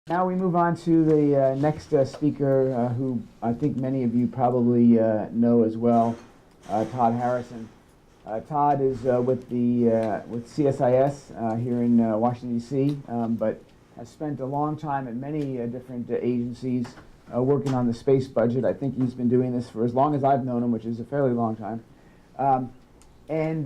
Now we move on to the next speaker, who I think many of you probably know as well, Todd Harrison. Todd is with CSIS here in Washington, D.C., but has spent a long time at many different agencies working on the space budget. I think he's been doing this for as long as I've known him, which is a fairly long time. And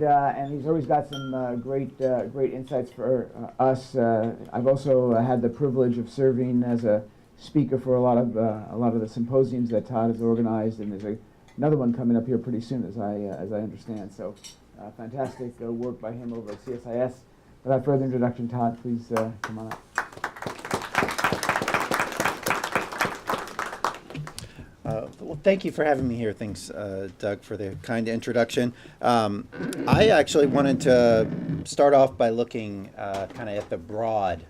he's always got some great insights for us. I've also had the privilege of serving as a speaker for a lot of the symposiums that Todd has organized, and there's another one coming up here pretty soon, as I understand. So, fantastic work by him over at CSIS. Without further introduction, Todd, please come on up. Well, thank you for having me here. Thanks, Doug, for the kind introduction. I actually wanted to start off by looking kind of at the broad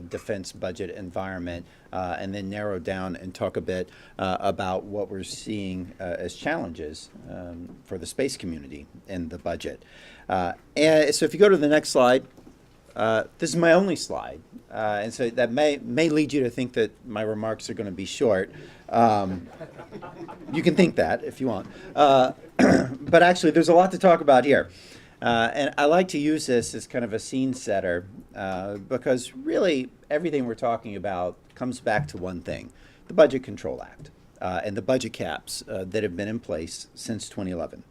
defense budget environment and then narrow down and talk a bit about what we're seeing as challenges for the space community in the budget. And so if you go to the next slide, this is my only slide, and so that may lead you to think that my remarks are going to be short. You can think that if you want. But actually, there's a lot to talk about here. And I like to use this as kind of a scene setter because really everything we're talking about comes back to one thing, the Budget Control Act and the budget caps that have been in place since 2011.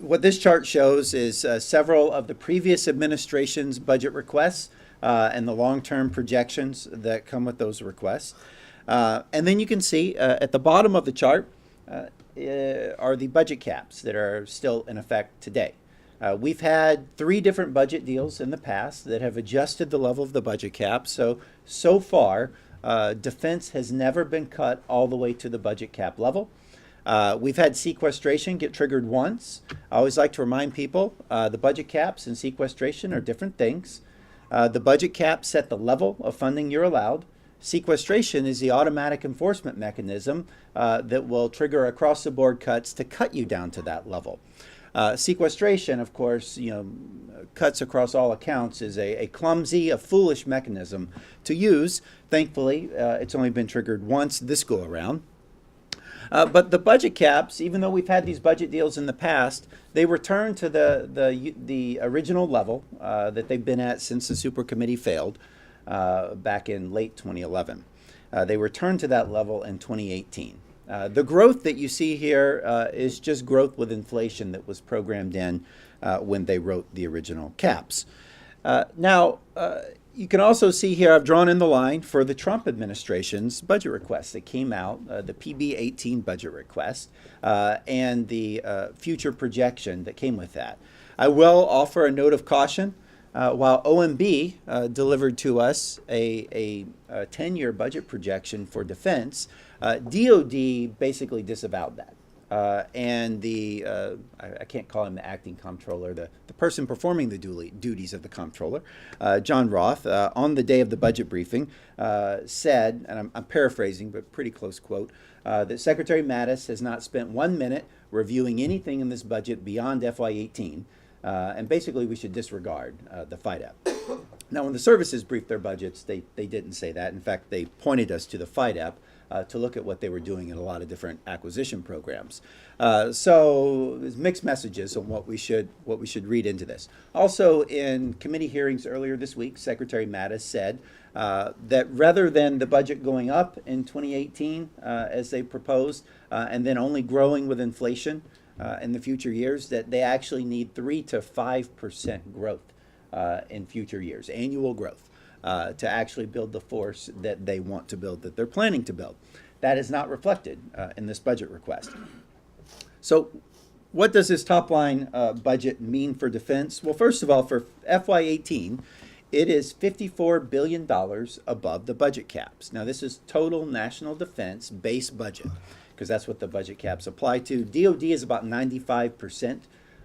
What this chart shows is several of the previous administration's budget requests and the long-term projections that come with those requests. And then you can see at the bottom of the chart are the budget caps that are still in effect today. We've had 3 different budget deals in the past that have adjusted the level of the budget cap. So far, defense has never been cut all the way to the budget cap level. We've had sequestration get triggered once. I always like to remind people the budget caps and sequestration are different things. The budget caps set the level of funding you're allowed. Sequestration is the automatic enforcement mechanism that will trigger across-the-board cuts to cut you down to that level. Sequestration, of course, cuts across all accounts is a clumsy, a foolish mechanism to use. Thankfully, it's only been triggered once this go around. But the budget caps, even though we've had these budget deals in the past, they return to the original level that they've been at since the super committee failed back in late 2011. They returned to that level in 2018. The growth that you see here is just growth with inflation that was programmed in when they wrote the original caps. Now, you can also see here I've drawn in the line for the Trump administration's budget request that came out, the PB-18 budget request, and the future projection that came with that. I will offer a note of caution. While OMB delivered to us a 10-year budget projection for defense, DOD basically disavowed that. And I can't call him the acting comptroller, the person performing the duties of the comptroller, John Roth, on the day of the budget briefing, said, and I'm paraphrasing, but pretty close quote, that Secretary Mattis has not spent 1 minute reviewing anything in this budget beyond FY18, and basically we should disregard the FIDEP. Now, when the services briefed their budgets, they didn't say that. In fact, they pointed us to the FIDEP to look at what they were doing in a lot of different acquisition programs. So there's mixed messages on what we should read into this. Also, in committee hearings earlier this week, Secretary Mattis said that rather than the budget going up in 2018 as they proposed, and then only growing with inflation in the future years, that they actually need 3 to 5% growth in future years, annual growth. To actually build the force that they want to build, that they're planning to build. That is not reflected in this budget request. So what does this top line budget mean for defense? Well, first of all, for FY18, it is $54 billion above the budget caps. Now, this is total national defense base budget, because that's what the budget caps apply to. DOD is about 95%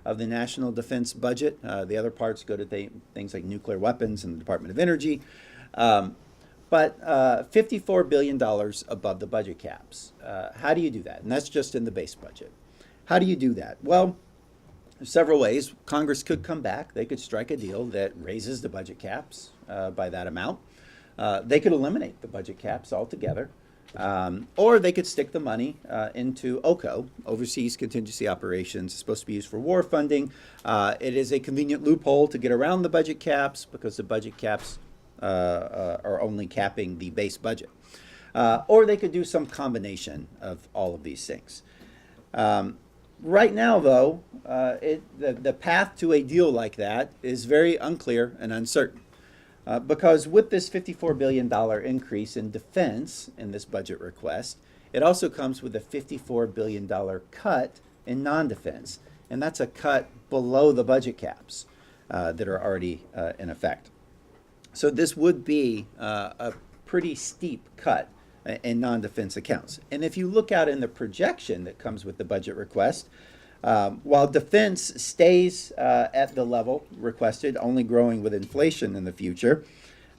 of the national defense budget. The other parts go to things like nuclear weapons and the Department of Energy. But $54 billion above the budget caps. How do you do that? And that's just in the base budget. How do you do that? Well, there's several ways. Congress could come back. They could strike a deal that raises the budget caps by that amount. They could eliminate the budget caps altogether, or they could stick the money into OCO, Overseas Contingency Operations. It's supposed to be used for war funding. It is a convenient loophole to get around the budget caps because the budget caps are only capping the base budget. Or they could do some combination of all of these things. Right now, though, the path to a deal like that is very unclear and uncertain. Because with this $54 billion increase in defense in this budget request, it also comes with a $54 billion cut in non-defense. And that's a cut below the budget caps that are already in effect. So this would be a pretty steep cut in non-defense accounts. And if you look out in the projection that comes with the budget request, while defense stays at the level requested, only growing with inflation in the future,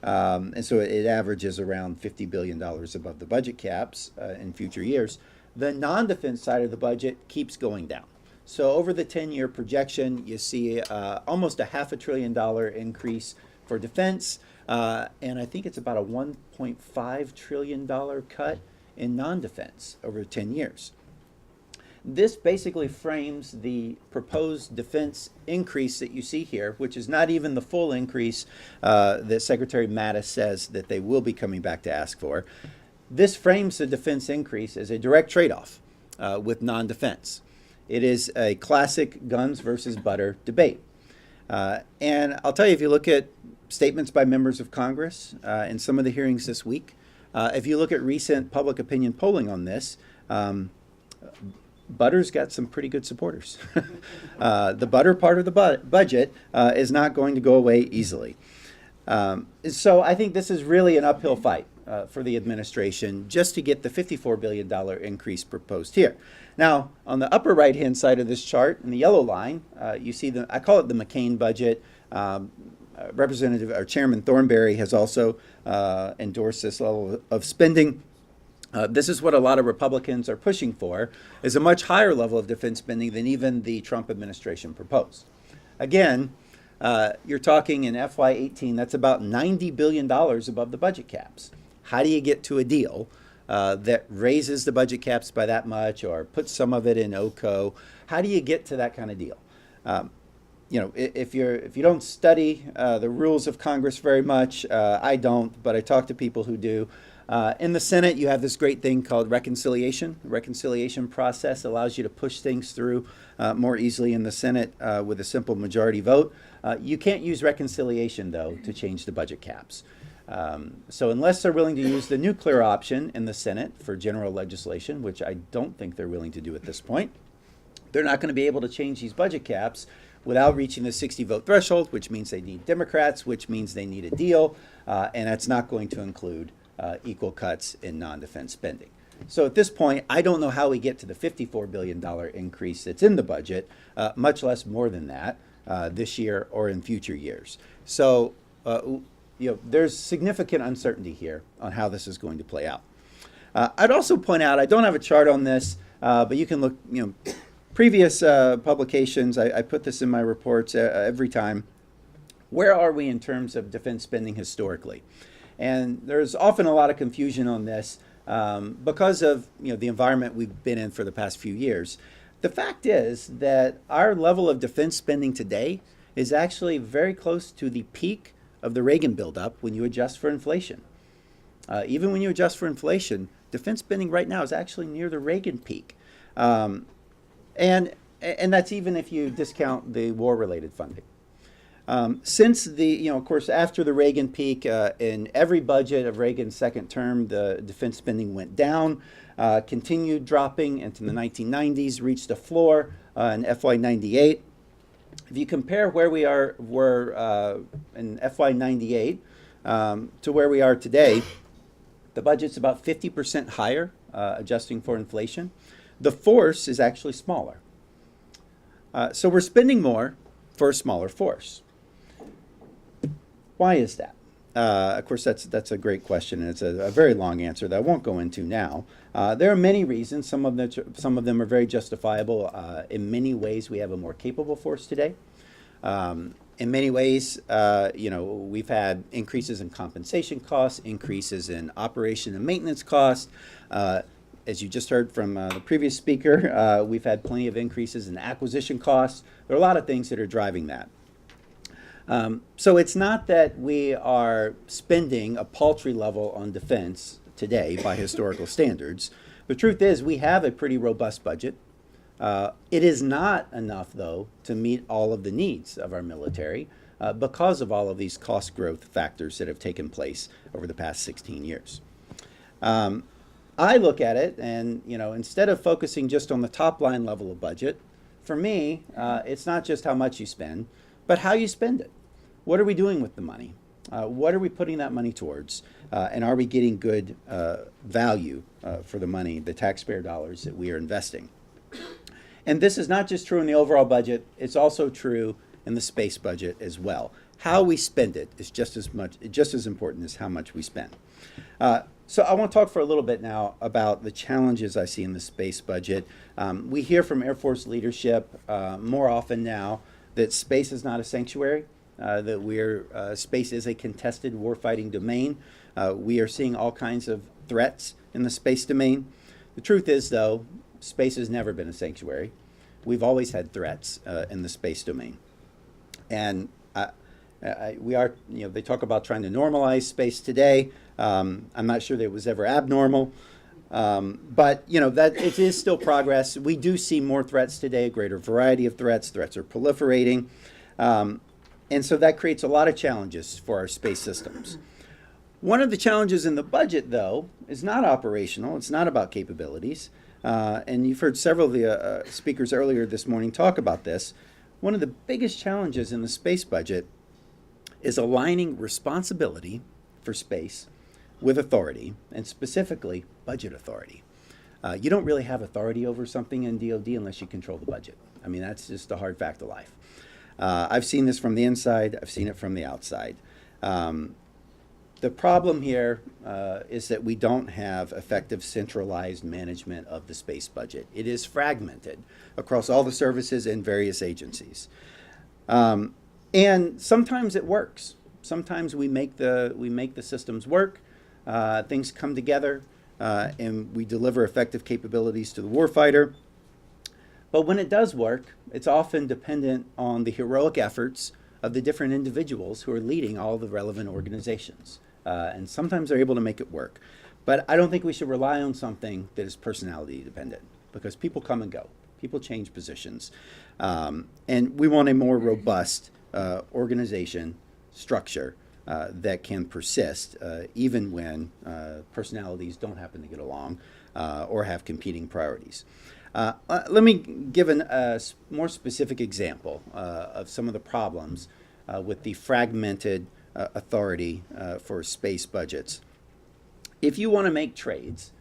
and so it averages around $50 billion above the budget caps in future years, the non-defense side of the budget keeps going down. So over the 10-year projection, you see almost a $500 billion increase for defense, and I think it's about a $1.5 trillion cut in non-defense over 10 years. This basically frames the proposed defense increase that you see here, which is not even the full increase that Secretary Mattis says that they will be coming back to ask for. This frames the defense increase as a direct trade-off with non-defense. It is a classic guns versus butter debate. And I'll tell you, if you look at statements by members of Congress in some of the hearings this week, if you look at recent public opinion polling on this, Butter's got some pretty good supporters. The butter part of the budget is not going to go away easily. So I think this is really an uphill fight for the administration just to get the $54 billion increase proposed here. Now, on the upper right-hand side of this chart, in the yellow line, you see I call it the McCain budget. Representative or Chairman Thornberry has also endorsed this level of spending. This is what a lot of Republicans are pushing for, is a much higher level of defense spending than even the Trump administration proposed. Again, you're talking in FY18, that's about $90 billion above the budget caps. How do you get to a deal that raises the budget caps by that much or puts some of it in OCO? How do you get to that kind of deal? You know, if you don't study the rules of Congress very much, I don't, but I talk to people who do. In the Senate, you have this great thing called reconciliation. The reconciliation process allows you to push things through more easily in the Senate with a simple majority vote. You can't use reconciliation, though, to change the budget caps. So unless they're willing to use the nuclear option in the Senate for general legislation, which I don't think they're willing to do at this point, they're not going to be able to change these budget caps without reaching the 60-vote threshold, which means they need Democrats, which means they need a deal, and that's not going to include equal cuts in non-defense spending. So at this point, I don't know how we get to the $54 billion increase that's in the budget, much less more than that this year or in future years. So there's significant uncertainty here on how this is going to play out. I'd also point out, I don't have a chart on this, but you can look, previous publications, I put this in my reports every time. Where are we in terms of defense spending historically? And there's often a lot of confusion on this because of the environment we've been in for the past few years. The fact is that our level of defense spending today is actually very close to the peak of the Reagan buildup when you adjust for inflation. Even when you adjust for inflation, defense spending right now is actually near the Reagan peak. And that's even if you discount the war-related funding. Since of course, after the Reagan peak, in every budget of Reagan's second term, the defense spending went down, continued dropping into the 1990s, reached a floor in FY98. If you compare where we were in FY98 to where we are today, the budget's about 50% higher, adjusting for inflation. The force is actually smaller. So we're spending more for a smaller force. Why is that? Of course, that's a great question, and it's a very long answer that I won't go into now. There are many reasons. Some of them are very justifiable. In many ways, we have a more capable force today. In many ways, we've had increases in compensation costs, increases in operation and maintenance costs. As you just heard from the previous speaker, we've had plenty of increases in acquisition costs. There are a lot of things that are driving that. So it's not that we are spending a paltry level on defense today by historical standards. The truth is we have a pretty robust budget. It is not enough, though, to meet all of the needs of our military because of all of these cost growth factors that have taken place over the past 16 years. I look at it and, instead of focusing just on the top line level of budget, for me, it's not just how much you spend, but how you spend it. What are we doing with the money? What are we putting that money towards? And are we getting good value for the money, the taxpayer dollars that we are investing? And this is not just true in the overall budget, it's also true in the space budget as well. How we spend it is just as important as how much we spend. So I want to talk for a little bit now about the challenges I see in the space budget. We hear from Air Force leadership more often now that space is not a sanctuary, that space is a contested warfighting domain. We are seeing all kinds of threats in the space domain. The truth is, though, space has never been a sanctuary. We've always had threats in the space domain. And they talk about trying to normalize space today. I'm not sure that it was ever abnormal. But that it is still progress. We do see more threats today, a greater variety of threats. Threats are proliferating. And so that creates a lot of challenges for our space systems. One of the challenges in the budget, though, is not operational. It's not about capabilities. And you've heard several of the speakers earlier this morning talk about this. One of the biggest challenges in the space budget is aligning responsibility for space with authority, and specifically budget authority. You don't really have authority over something in DoD unless you control the budget. I mean, that's just a hard fact of life. I've seen this from the inside. I've seen it from the outside. The problem here is that we don't have effective centralized management of the space budget. It is fragmented across all the services and various agencies. And sometimes it works. Sometimes we make the systems work. Things come together, and we deliver effective capabilities to the warfighter. But when it does work, it's often dependent on the heroic efforts of the different individuals who are leading all the relevant organizations. And sometimes they're able to make it work. But I don't think we should rely on something that is personality dependent, because people come and go. People change positions. And we want a more robust organization structure that can persist even when personalities don't happen to get along or have competing priorities. Let me give a more specific example of some of the problems with the fragmented authority for space budgets. If you want to make trades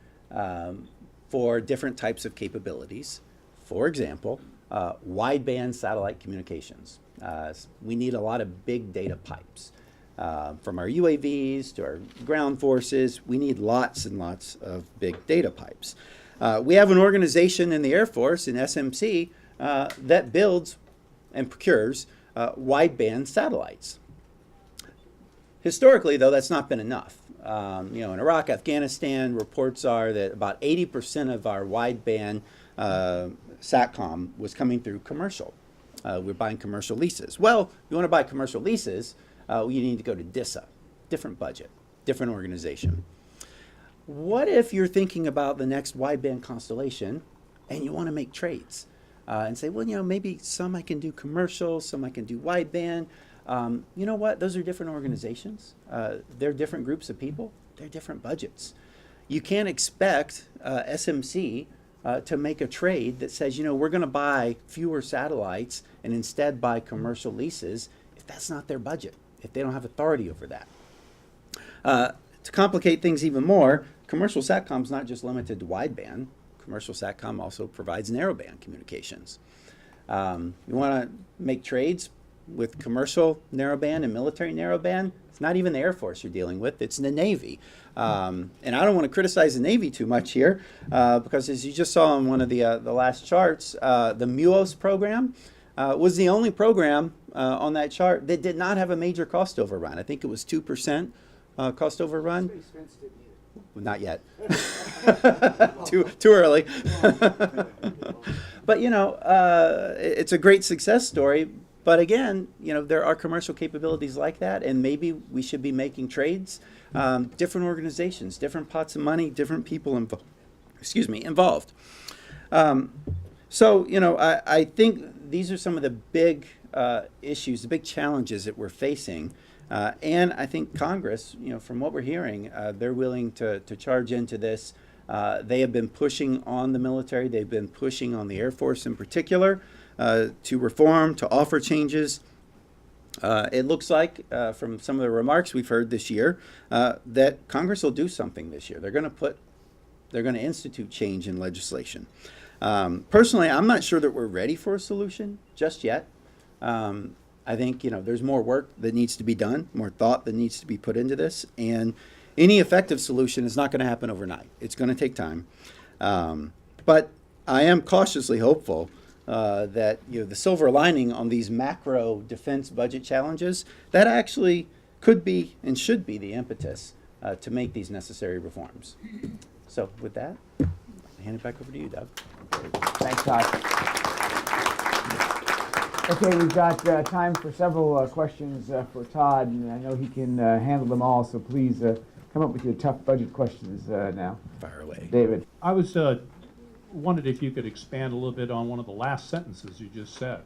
for different types of capabilities, for example, wideband satellite communications, we need a lot of big data pipes. From our UAVs to our ground forces, we need lots and lots of big data pipes. We have an organization in the Air Force, in SMC, that builds and procures wideband satellites. Historically, though, that's not been enough. In Iraq, Afghanistan, reports are that about 80% of our wideband SATCOM was coming through commercial. We're buying commercial leases. Well, you want to buy commercial leases, you need to go to DISA, different budget, different organization. What if you're thinking about the next wideband constellation and you want to make trades and say, well, maybe some I can do commercial, some I can do wideband. You know what? Those are different organizations. They're different groups of people. They're different budgets. You can't expect SMC to make a trade that says, we're going to buy fewer satellites and instead buy commercial leases if that's not their budget, if they don't have authority over that. To complicate things even more, commercial SATCOM is not just limited to wideband. Commercial SATCOM also provides narrowband communications. You want to make trades with commercial narrowband and military narrowband? It's not even the Air Force you're dealing with, it's the Navy. And I don't want to criticize the Navy too much here, because as you just saw on one of the last charts, the MUOS program, was the only program on that chart that did not have a major cost overrun. I think it was 2% cost overrun. Not yet. Too early. But it's a great success story. But again, there are commercial capabilities like that, and maybe we should be making trades. Different organizations, different pots of money, different people involved. I think these are some of the big issues, the big challenges that we're facing. And I think Congress, from what we're hearing, they're willing to charge into this. They have been pushing on the military. They've been pushing on the Air Force in particular to reform, to offer changes. It looks like, from some of the remarks we've heard this year, that Congress will do something this year. They're going to institute change in legislation. Personally, I'm not sure that we're ready for a solution just yet. I think there's more work that needs to be done, more thought that needs to be put into this, and any effective solution is not going to happen overnight. It's going to take time, but I am cautiously hopeful that the silver lining on these macro defense budget challenges, that actually could be and should be the impetus to make these necessary reforms. So with that, I'll hand it back over to you, Doug. Thanks, Todd. Okay, we've got time for several questions for Todd, and I know he can handle them all, so please come up with your tough budget questions now. Fire away. David. I wondered if you could expand a little bit on one of the last sentences you just said.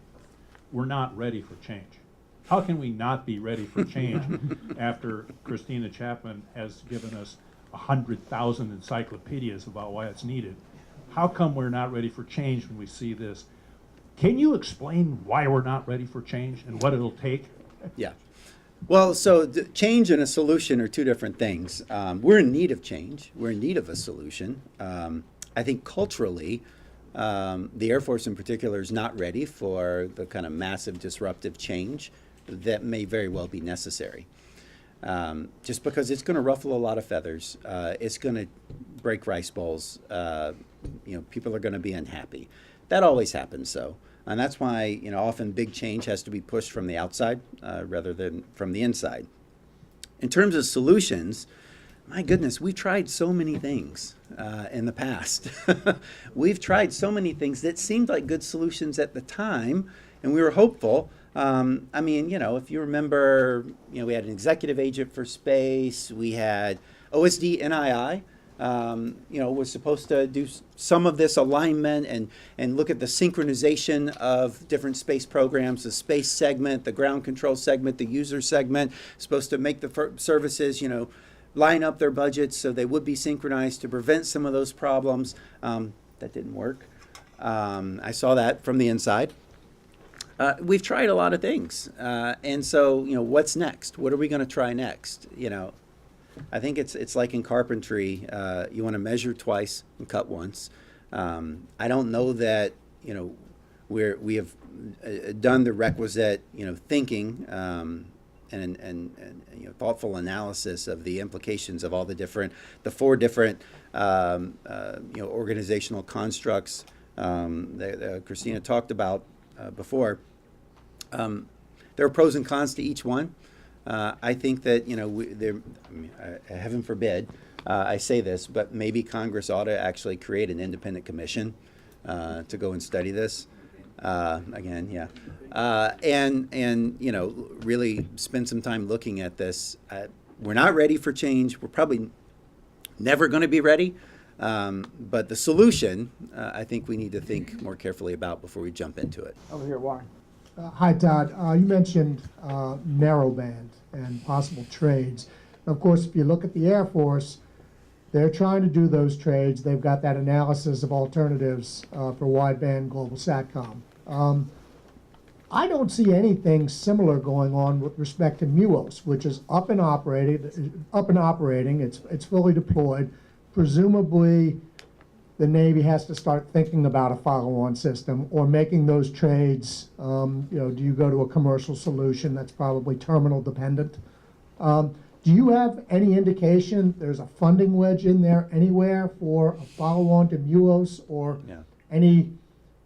We're not ready for change. How can we not be ready for change after Christina Chapman has given us 100,000 encyclopedias about why it's needed? How come we're not ready for change when we see this? Can you explain why we're not ready for change and what it'll take? Yeah. Well, so change and a solution are two different things. We're in need of change. We're in need of a solution. I think culturally, the Air Force in particular is not ready for the kind of massive disruptive change that may very well be necessary. Just because it's going to ruffle a lot of feathers. It's going to break rice bowls. People are going to be unhappy. That always happens, so. And that's why, often big change has to be pushed from the outside rather than from the inside. In terms of solutions, my goodness, we've tried so many things in the past. We've tried so many things that seemed like good solutions at the time, and we were hopeful. If you remember, we had an executive agent for space. We had OSD NII. Was supposed to do some of this alignment and look at the synchronization of different space programs, the space segment, the ground control segment, the user segment, supposed to make the services, line up their budgets so they would be synchronized to prevent some of those problems. That didn't work. I saw that from the inside. We've tried a lot of things. And so, what's next? What are we going to try next? I think it's like in carpentry. You want to measure twice and cut once. I don't know that we have done the requisite thinking and thoughtful analysis of the implications of all the four different organizational constructs that Christina talked about before. There are pros and cons to each one. I think that heaven forbid I say this, but maybe Congress ought to actually create an independent commission to go and study this again. Yeah, and really spend some time looking at this. We're not ready for change. We're probably never going to be ready. But the solution, I think we need to think more carefully about before we jump into it. Over here, Warren. Hi, Todd. You mentioned narrowband and possible trades. Of course, if you look at the Air Force, they're trying to do those trades. They've got that analysis of alternatives for wideband global SATCOM. I don't see anything similar going on with respect to MUOS, which is up and operating. It's fully deployed. Presumably, the Navy has to start thinking about a follow-on system or making those trades. Do you go to a commercial solution that's probably terminal dependent? Do you have any indication there's a funding wedge in there anywhere for a follow-on to MUOS or any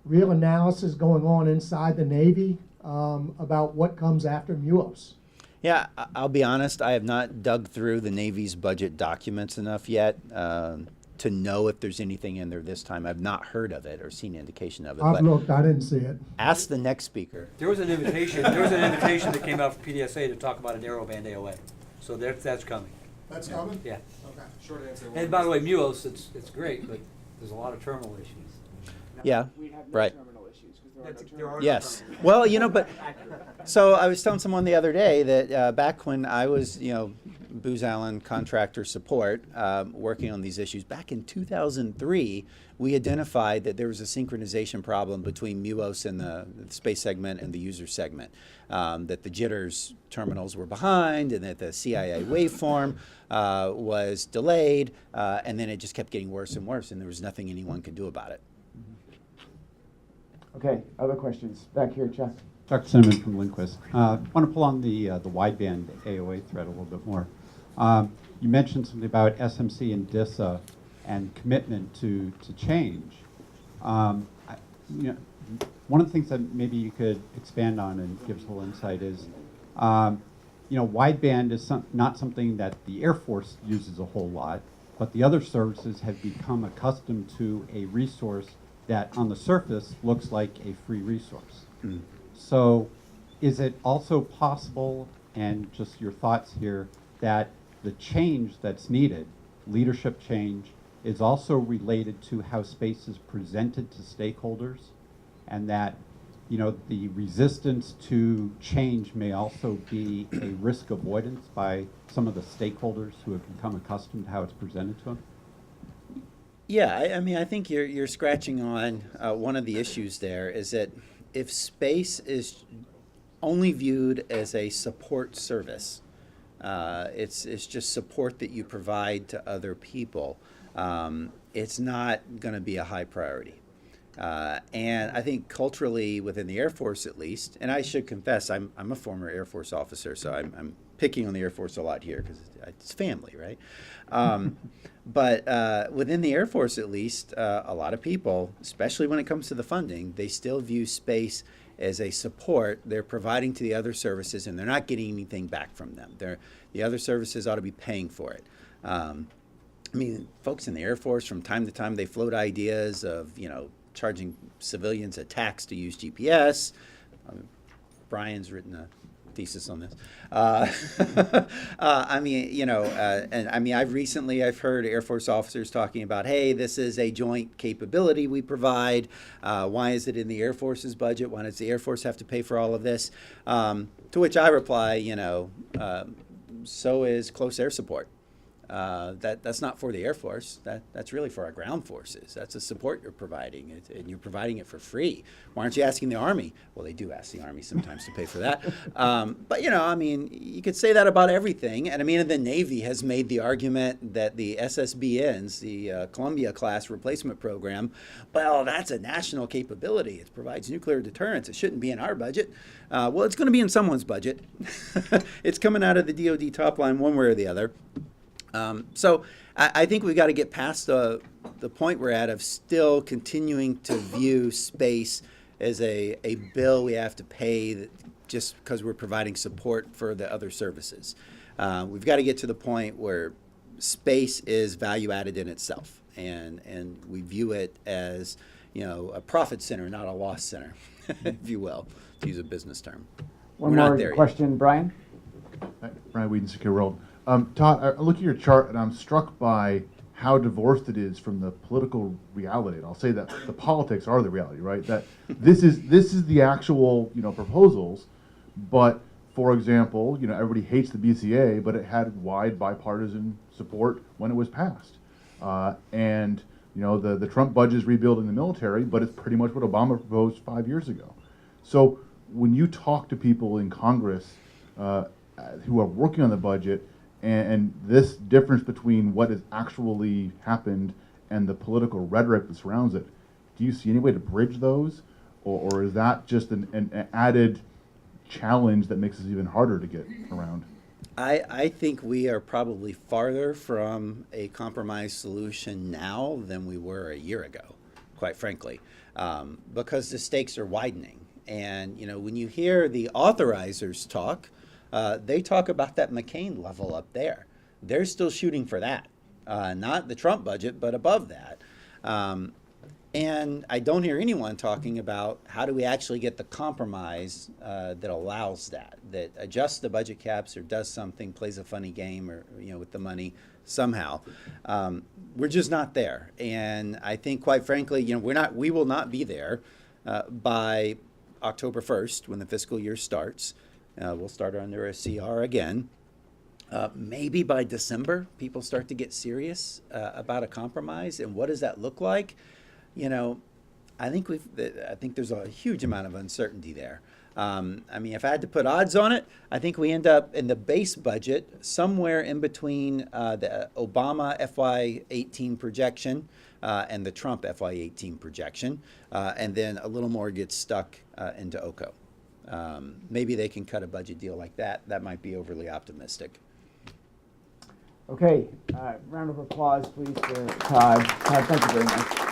real analysis going on inside the Navy about what comes after MUOS? Yeah, I'll be honest, I have not dug through the Navy's budget documents enough yet to know if there's anything in there this time. I've not heard of it or seen indication of it. I've But looked, I didn't see it. ask the next speaker. There was an invitation that came out from PDSA to talk about a narrowband AOA. So that's coming. That's coming? Yeah. Okay. Short answer. And by the way, MUOS, it's great, but there's a lot of terminal issues. Yeah, We'd have no right. terminal issues because there are no There terminals. are no Yes. terminals. Well, but so I was telling someone the other day that back when I was, Booz Allen contractor support, working on these issues, back in 2003, we identified that there was a synchronization problem between MUOS and the space segment and the user segment. That the jitters terminals were behind and that the CIA waveform was delayed, and then it just kept getting worse and worse, and there was nothing anyone could do about it. Okay, other questions? Back here, Chuck. Chuck Cinnamon from Lindquist. I want to pull on the wideband AOA thread a little bit more. You mentioned something about SMC and DISA and commitment to change. One of the things that maybe you could expand on and give us a little insight is, wideband is not something that the Air Force uses a whole lot, but the other services have become accustomed to a resource that on the surface looks like a free resource. Mm. So is it also possible, and just your thoughts here, that the change that's needed, leadership change, is also related to how space is presented to stakeholders, and that the resistance to change may also be a risk avoidance by some of the stakeholders who have become accustomed to how it's presented to them? Yeah, I think you're scratching on one of the issues there, is that if space is only viewed as a support service, it's just support that you provide to other people, it's not going to be a high priority. And I think culturally within the Air Force at least, and I should confess I'm a former Air Force officer, so I'm picking on the Air Force a lot here because it's family, right? But within the Air Force at least, a lot of people, especially when it comes to the funding, they still view space as a support they're providing to the other services, and they're not getting anything back from them. The other services ought to be paying for it. Folks in the Air Force, from time to time, they float ideas of, charging civilians a tax to use GPS. Brian's written a thesis on this. I've heard Air Force officers talking about, hey, this is a joint capability we provide. Why is it in the Air Force's budget? Why does the Air Force have to pay for all of this? To which I reply, so is close air support. That's not for the Air Force. That's really for our ground forces. That's a support you're providing, and you're providing it for free. Why aren't you asking the Army? Well, they do ask the Army sometimes to pay for that. But you could say that about everything. And the Navy has made the argument that the SSBNs, the Columbia-class replacement program, well, that's a national capability. It provides nuclear deterrence. It shouldn't be in our budget. Well, it's going to be in someone's budget. It's coming out of the DoD top line one way or the other. So I think we've got to get past the point we're at of still continuing to view space as a bill we have to pay just because we're providing support for the other services. We've got to get to the point where space is value added in itself, and we view it as a profit center, not a loss center, if you will, to use a business term. One We're not more there yet. question, Brian. Brian Whedon, Secure World. Todd, I look at your chart and I'm struck by how divorced it is from the political reality. And I'll say that the politics are the reality, right? That this is the actual proposals, but for example, everybody hates the BCA, but it had wide bipartisan support when it was passed, and the Trump budget is rebuilding the military, but it's pretty much what Obama proposed 5 years ago. So when you talk to people in Congress who are working on the budget, and this difference between what has actually happened and the political rhetoric that surrounds it, do you see any way to bridge those? Or is that just an added challenge that makes it even harder to get around? I think we are probably farther from a compromise solution now than we were a year ago, quite frankly. because the stakes are widening. And, when you hear the authorizers talk, they talk about that McCain level up there. They're still shooting for that, not the Trump budget, but above that. And I don't hear anyone talking about how do we actually get the compromise that allows that adjusts the budget caps or does something, plays a funny game or with the money somehow. We're just not there, and I think, quite frankly, we will not be there by October 1st when the fiscal year starts. We'll start under a CR again. Maybe by December, people start to get serious about a compromise, and what does that look like? I think there's a huge amount of uncertainty there. If I had to put odds on it, I think we end up in the base budget somewhere in between the Obama FY18 projection and the Trump FY18 projection, and then a little more gets stuck into OCO. Maybe they can cut a budget deal like that. That might be overly optimistic. Okay, round of applause, please, for Todd. Todd, thank you very much.